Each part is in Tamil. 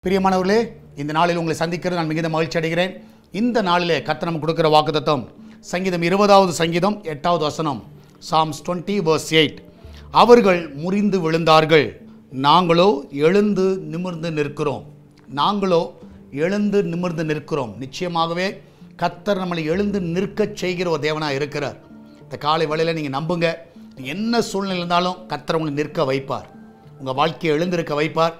பிரியமானவர்களே, இந்த நாளில் உங்களை சந்திக்கிறது நான் மிகுந்த மகிழ்ச்சி அடைகிறேன். இந்த நாளிலே கர்த்தர் நமக்கு கொடுக்கிற வாக்குத்தத்தம் சங்கீதம் 20வது சங்கீதம் 8வது வசனம், Psalms 20 verse 8. அவர்கள் முறிந்து விழுந்தார்கள், நாங்களோ எழுந்து நிமிர்ந்து நிற்கிறோம். நாங்களோ எழுந்து நிமிர்ந்து நிற்கிறோம். நிச்சயமாகவே கர்த்தர் நம்மளை எழுந்து நிற்கச் செய்கிற ஒரு தேவனாக இருக்கிறார். இந்த காலை வேளையில் நீங்கள் நம்புங்க, என்ன சூழ்நிலை இருந்தாலும் கர்த்தர் உங்களை நிற்க வைப்பார். உங்கள் வாழ்க்கையை எழுந்திருக்க வைப்பார்.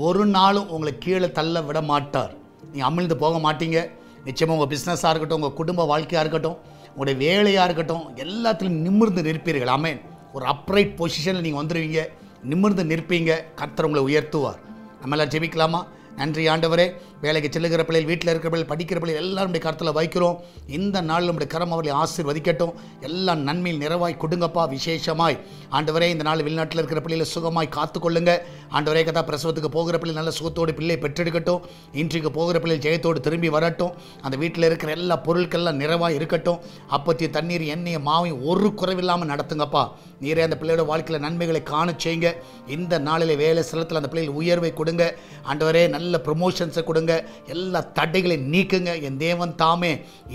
ஒரு நாளும் உங்களை கீழே தள்ள விட மாட்டார். நீங்கள் அமிழ்ந்து போக மாட்டீங்க. நிச்சயமாக உங்கள் பிஸ்னஸாக இருக்கட்டும், உங்கள் குடும்ப வாழ்க்கையாக இருக்கட்டும், உங்களுடைய வேலையாக இருக்கட்டும், எல்லாத்திலும் நிமிர்ந்து நிற்பீர்கள். ஆமென். ஒரு அப்ரைட் பொசிஷனில் நீங்கள் வந்துடுவீங்க, நிமிர்ந்து நிற்பீங்க. கர்த்தர் உங்களை உயர்த்துவார். நம்மளாம் ஜெபிக்கலாமா? நன்றி ஆண்டவரே, வேலைக்கு செல்லுகிற பிள்ளைகள், வீட்டில் இருக்கிற பிள்ளைகள், படிக்கிற பிள்ளைகள் எல்லாருடைய கருத்தில் வைக்கிறோம். இந்த நாள் நம்முடைய கரம் அவர்களை ஆசீர்வதிக்கட்டும். எல்லா நன்மையில் நிறைவாய் கொடுங்கப்பா. விசேஷமாய் ஆண்டவரே, இந்த நாள் வெளிநாட்டில் இருக்கிற பிள்ளைகளை சுகமாய் காத்துக்கொள்ளுங்க. ஆண்டவரே கதா, பிரசவத்துக்கு போகிற பிள்ளை நல்ல சுகத்தோடு பிள்ளை பெற்றெடுக்கட்டும். இன்றைக்கு போகிற பிள்ளை ஜெயத்தோடு திரும்பி வரட்டும். அந்த வீட்டில் இருக்கிற எல்லா பொருட்கள்லாம் நிறைவாக இருக்கட்டும். அப்பத்திய தண்ணீர், எண்ணெய், மாவையும் ஒரு குறைவில்லாமல் நடத்துங்கப்பா. நீரே அந்த பிள்ளையோட வாழ்க்கையில் நன்மைகளை காண செய்யுங்க. இந்த நாளில் வேலை ஸ்தலத்தில் அந்த பிள்ளைகள் உயர்வை கொடுங்க. ஆண்டவரே நல்ல ப்ரமோஷன்ஸை கொடுங்க. எல்லா தடைகளையும் நீக்குங்க. என் தேவன் தாமே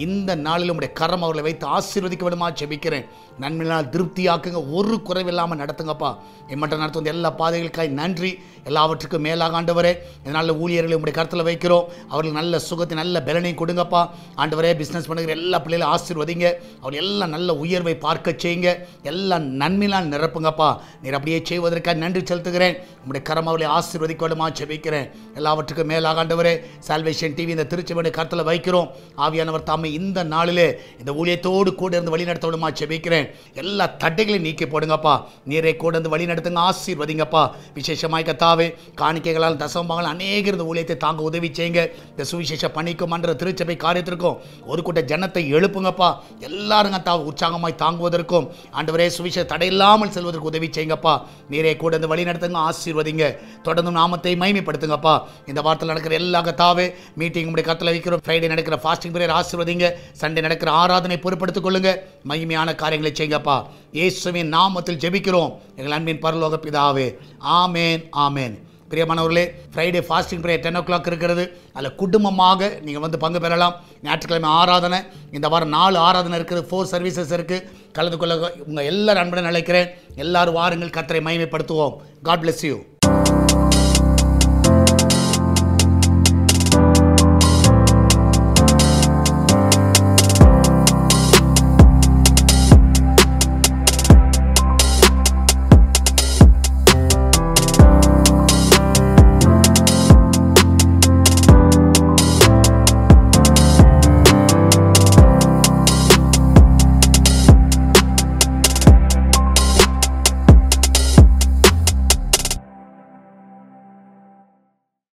இந்த நாளில் உடைய கரம் அவர்களை வைத்து ஆசீர்வதிக்க விடுமா ஜெபிக்கிறேன். நன்மையினால் திருப்தியாக்குங்க. ஒரு குறைவில்லாமல் நடத்துங்கப்பா. எம்மட்ட நடத்தும் எல்லா பாதைகளுக்காய் நன்றி. எல்லாவற்றுக்கும் மேலாக ஆண்டவரே, இதனால் ஊழியர்களை உடைய கருத்தில் வைக்கிறோம். அவர்களுக்கு நல்ல சுகத்தை, நல்ல பலனையும் கொடுங்கப்பா. ஆண்டவரே, பிஸ்னஸ் பண்ணுகிற எல்லா பிள்ளைகளும் ஆசீர்வதிங்க. அவர் எல்லாம் நல்ல உயர்வை பார்க்க செய்யுங்க. எல்லாம் நன்மையினால் நிரப்புங்கப்பா. நீர் அப்படியே செய்வதற்காக நன்றி செலுத்துகிறேன். உடைய கரம் அவர்களை ஆசீர்வதிக்க விடுமா ஜெபிக்கிறேன். எல்லாவற்றுக்கும் மேலாக ஆண்டவரே, சால்வேஷன் டிவி இந்த திருச்சபையுடைய கருத்தில் வைக்கிறோம். ஆவியானவர் தாமே இந்த நாளிலே இந்த ஊழியத்தோடு கூட இருந்து வழிநடத்த விடுமா ஜெபிக்கிறேன். எல்லா தடைகளையும் நீக்கி போடுங்கப்பா. நீரை கூட இருந்து வழி நடத்துங்க, ஆசீர்வதிங்கப்பா. விசேஷமாய் கத்தாவே, காணிக்கைகளால் தசமங்கள் அநேகர் இந்த ஊழியத்தை தாங்க உதவி செய்யுங்க. இந்த சுவிசேஷ பணிக்கும் என்ற திருச்சபை காரியத்திற்கும் ஒரு கூட்ட ஜனத்தை எழுப்புங்கப்பா. எல்லாரும் உற்சாகமாய் தாங்குவதற்கும் ஆண்டவரே சுவிசேஷ தடையில்லாமல் செல்வதற்கு உதவி செய்யுங்கப்பா. நீரை கூட இருந்து வழி நடத்துங்க, ஆசீர்வதிங்க. தொடர்ந்து நாமத்தை மகிமைப்படுத்துங்கப்பா. இந்த வாரத்தில் நடக்கிற எல்லா கத்தாவே மீட்டிங் உடைய கருத்தில் வைக்கிறோம். ஃப்ரைடே நடக்கிற ஃபாஸ்டிங் பிரேயர் ஆசீர்வதிங்க. சண்டே நடக்கிற ஆராதனை பொறுப்படுத்திக் கொள்ளுங்க. மகிமையான காரியங்களை செய்யுங்கப்பா. இயேசுவின் நாமத்தில் ஜெபிக்கிறோம் எங்கள் அன்பின் பரலோக பிதாவே. ஆமேன், ஆமேன். பிரியமானவர்களே, ஃப்ரைடே ஃபாஸ்டிங் பிரேயர் 10 o'clock இருக்கிறது. அதில் குடும்பமாக நீங்கள் வந்து பங்கு பெறலாம். ஞாயிற்றுக்கிழமை ஆராதனை, இந்த வாரம் 4 ஆராதனை இருக்குது, 4 சர்வீசஸ் இருக்குது. கலந்து கொள்ள உங்கள் எல்லாரும் அன்புடன் அழைக்கிறேன். எல்லாரும் வாருங்கள், கர்த்தரை மகிமைப்படுத்துவோம். God bless you.